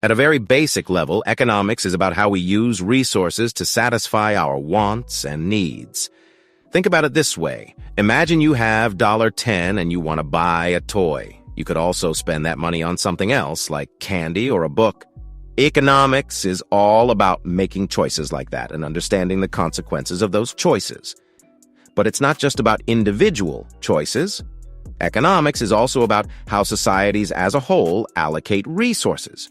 At a very basic level, economics is about how we use resources to satisfy our wants and needs. Think about it this way. Imagine you have $10 and you want to buy a toy. You could also spend that money on something else, like candy or a book. Economics is all about making choices like that and understanding the consequences of those choices. But it's not just about individual choices. Economics is also about how societies as a whole allocate resources.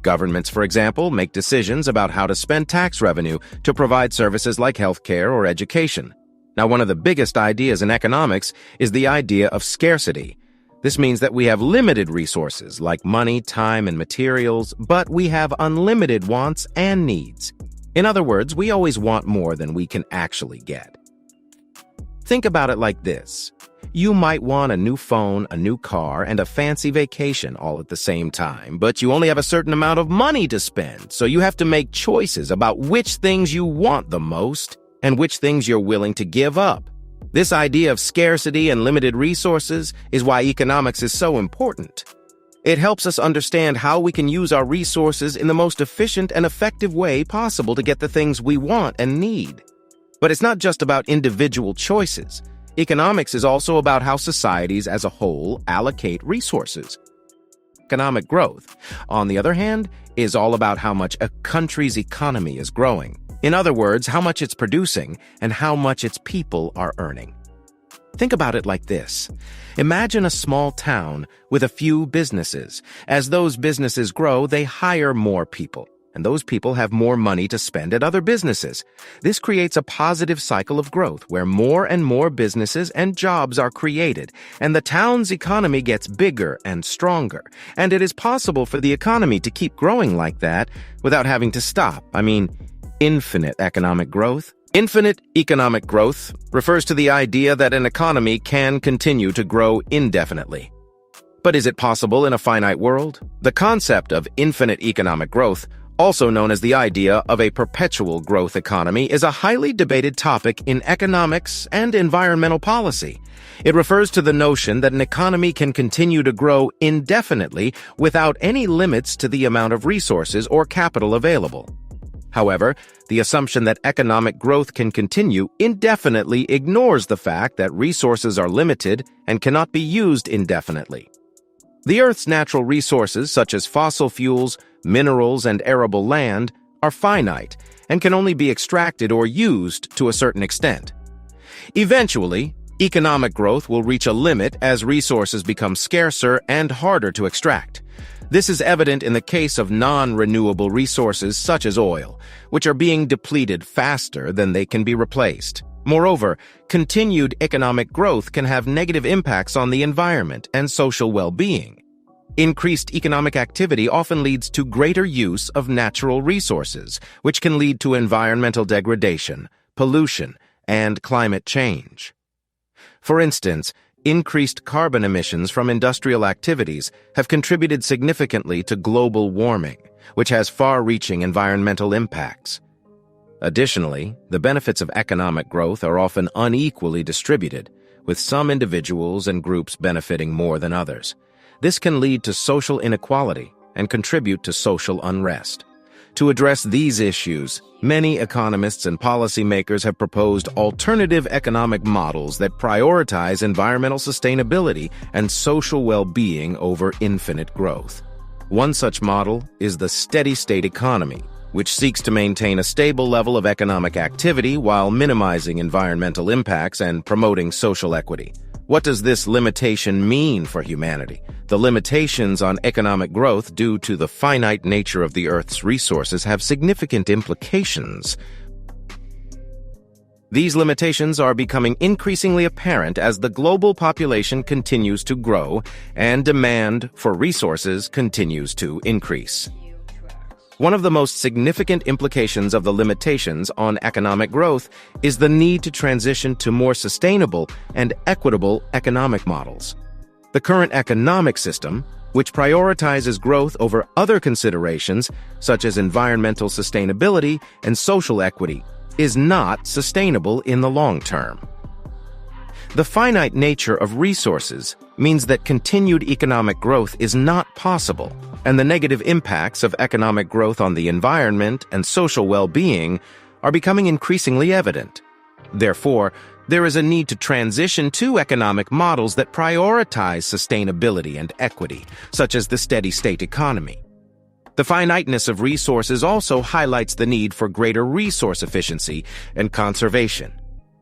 Governments, for example, make decisions about how to spend tax revenue to provide services like healthcare or education. Now, one of the biggest ideas in economics is the idea of scarcity. This means that we have limited resources like money, time, and materials, but we have unlimited wants and needs. In other words, we always want more than we can actually get. Think about it like this. You might want a new phone, a new car, and a fancy vacation all at the same time, but you only have a certain amount of money to spend, so you have to make choices about which things you want the most and which things you're willing to give up. This idea of scarcity and limited resources is why economics is so important. It helps us understand how we can use our resources in the most efficient and effective way possible to get the things we want and need. But it's not just about individual choices. Economics is also about how societies as a whole allocate resources. Economic growth, on the other hand, is all about how much a country's economy is growing. In other words, how much it's producing and how much its people are earning. Think about it like this. Imagine a small town with a few businesses. As those businesses grow, they hire more people, and those people have more money to spend at other businesses. This creates a positive cycle of growth where more and more businesses and jobs are created, and the town's economy gets bigger and stronger. And it is possible for the economy to keep growing like that without having to stop. Infinite economic growth. Infinite economic growth refers to the idea that an economy can continue to grow indefinitely. But is it possible in a finite world? The concept of infinite economic growth, also known as the idea of a perpetual growth economy, is a highly debated topic in economics and environmental policy. It refers to the notion that an economy can continue to grow indefinitely without any limits to the amount of resources or capital available. However, the assumption that economic growth can continue indefinitely ignores the fact that resources are limited and cannot be used indefinitely. The Earth's natural resources, such as fossil fuels, minerals, and arable land, are finite and can only be extracted or used to a certain extent. Eventually, economic growth will reach a limit as resources become scarcer and harder to extract. This is evident in the case of non-renewable resources such as oil, which are being depleted faster than they can be replaced. Moreover, continued economic growth can have negative impacts on the environment and social well-being. Increased economic activity often leads to greater use of natural resources, which can lead to environmental degradation, pollution, and climate change. For instance, increased carbon emissions from industrial activities have contributed significantly to global warming, which has far-reaching environmental impacts. Additionally, the benefits of economic growth are often unequally distributed, with some individuals and groups benefiting more than others. This can lead to social inequality and contribute to social unrest. To address these issues, many economists and policymakers have proposed alternative economic models that prioritize environmental sustainability and social well-being over infinite growth. One such model is the steady-state economy, which seeks to maintain a stable level of economic activity while minimizing environmental impacts and promoting social equity. What does this limitation mean for humanity? The limitations on economic growth due to the finite nature of the Earth's resources have significant implications. These limitations are becoming increasingly apparent as the global population continues to grow and demand for resources continues to increase. One of the most significant implications of the limitations on economic growth is the need to transition to more sustainable and equitable economic models. The current economic system, which prioritizes growth over other considerations such as environmental sustainability and social equity, is not sustainable in the long term. The finite nature of resources means that continued economic growth is not possible, and the negative impacts of economic growth on the environment and social well-being are becoming increasingly evident. Therefore, there is a need to transition to economic models that prioritize sustainability and equity, such as the steady-state economy. The finiteness of resources also highlights the need for greater resource efficiency and conservation.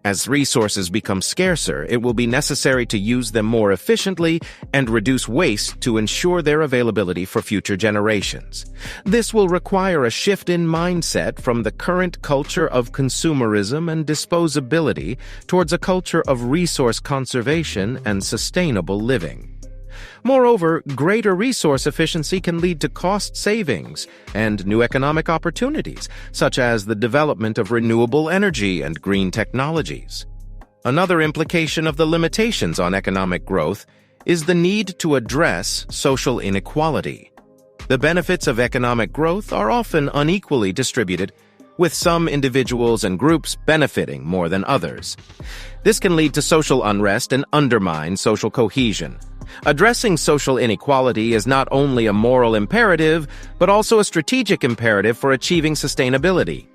As resources become scarcer, it will be necessary to use them more efficiently and reduce waste to ensure their availability for future generations. This will require a shift in mindset from the current culture of consumerism and disposability towards a culture of resource conservation and sustainable living. Moreover, greater resource efficiency can lead to cost savings and new economic opportunities, such as the development of renewable energy and green technologies. Another implication of the limitations on economic growth is the need to address social inequality. The benefits of economic growth are often unequally distributed, with some individuals and groups benefiting more than others. This can lead to social unrest and undermine social cohesion. Addressing social inequality is not only a moral imperative, but also a strategic imperative for achieving sustainability.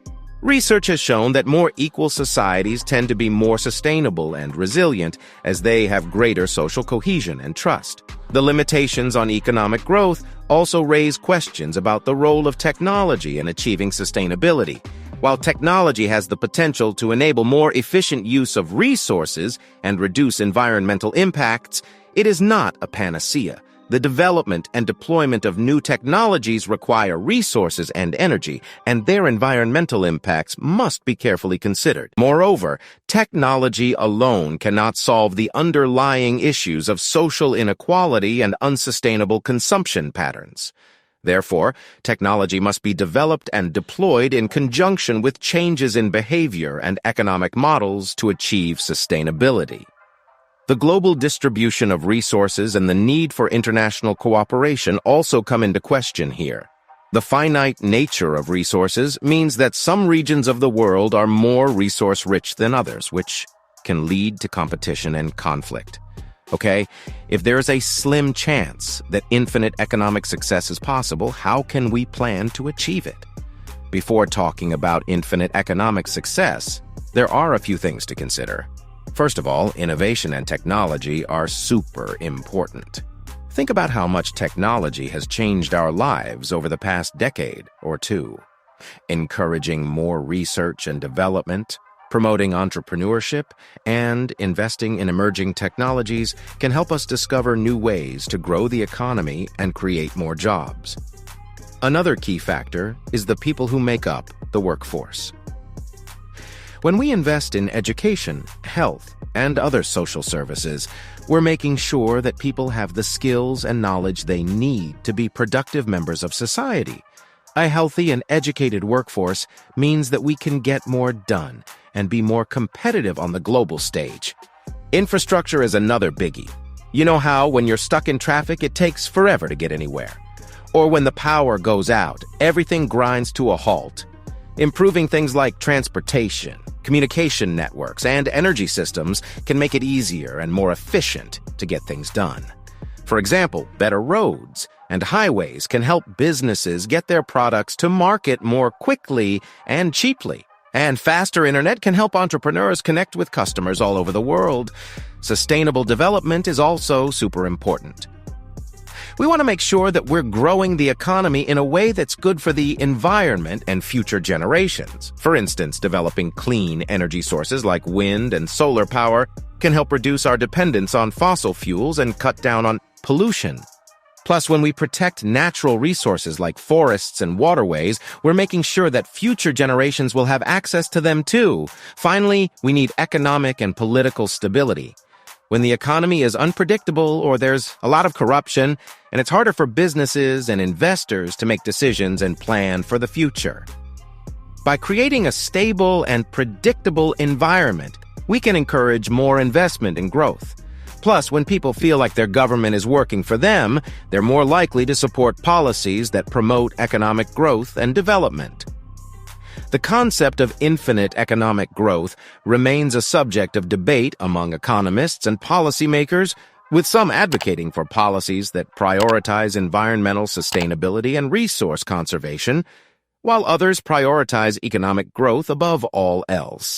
Research has shown that more equal societies tend to be more sustainable and resilient as they have greater social cohesion and trust. The limitations on economic growth also raise questions about the role of technology in achieving sustainability. While technology has the potential to enable more efficient use of resources and reduce environmental impacts, it is not a panacea. The development and deployment of new technologies require resources and energy, and their environmental impacts must be carefully considered. Moreover, technology alone cannot solve the underlying issues of social inequality and unsustainable consumption patterns. Therefore, technology must be developed and deployed in conjunction with changes in behavior and economic models to achieve sustainability. The global distribution of resources and the need for international cooperation also come into question here. The finite nature of resources means that some regions of the world are more resource-rich than others, which can lead to competition and conflict. Okay, if there's a slim chance that infinite economic success is possible, how can we plan to achieve it? Before talking about infinite economic success, there are a few things to consider. First of all, innovation and technology are super important. Think about how much technology has changed our lives over the past decade or two. Encouraging more research and development, promoting entrepreneurship, and investing in emerging technologies can help us discover new ways to grow the economy and create more jobs. Another key factor is the people who make up the workforce. When we invest in education, health, and other social services, we're making sure that people have the skills and knowledge they need to be productive members of society. A healthy and educated workforce means that we can get more done and be more competitive on the global stage. Infrastructure is another biggie. You know how when you're stuck in traffic, it takes forever to get anywhere. Or when the power goes out, everything grinds to a halt. Improving things like transportation, communication networks, and energy systems can make it easier and more efficient to get things done. For example, better roads and highways can help businesses get their products to market more quickly and cheaply. And faster internet can help entrepreneurs connect with customers all over the world. Sustainable development is also super important. We want to make sure that we're growing the economy in a way that's good for the environment and future generations. For instance, developing clean energy sources like wind and solar power can help reduce our dependence on fossil fuels and cut down on pollution. Plus, when we protect natural resources like forests and waterways, we're making sure that future generations will have access to them too. Finally, we need economic and political stability. When the economy is unpredictable or there's a lot of corruption, and it's harder for businesses and investors to make decisions and plan for the future. By creating a stable and predictable environment, we can encourage more investment and growth. Plus, when people feel like their government is working for them, they're more likely to support policies that promote economic growth and development. The concept of infinite economic growth remains a subject of debate among economists and policymakers, with some advocating for policies that prioritize environmental sustainability and resource conservation, while others prioritize economic growth above all else.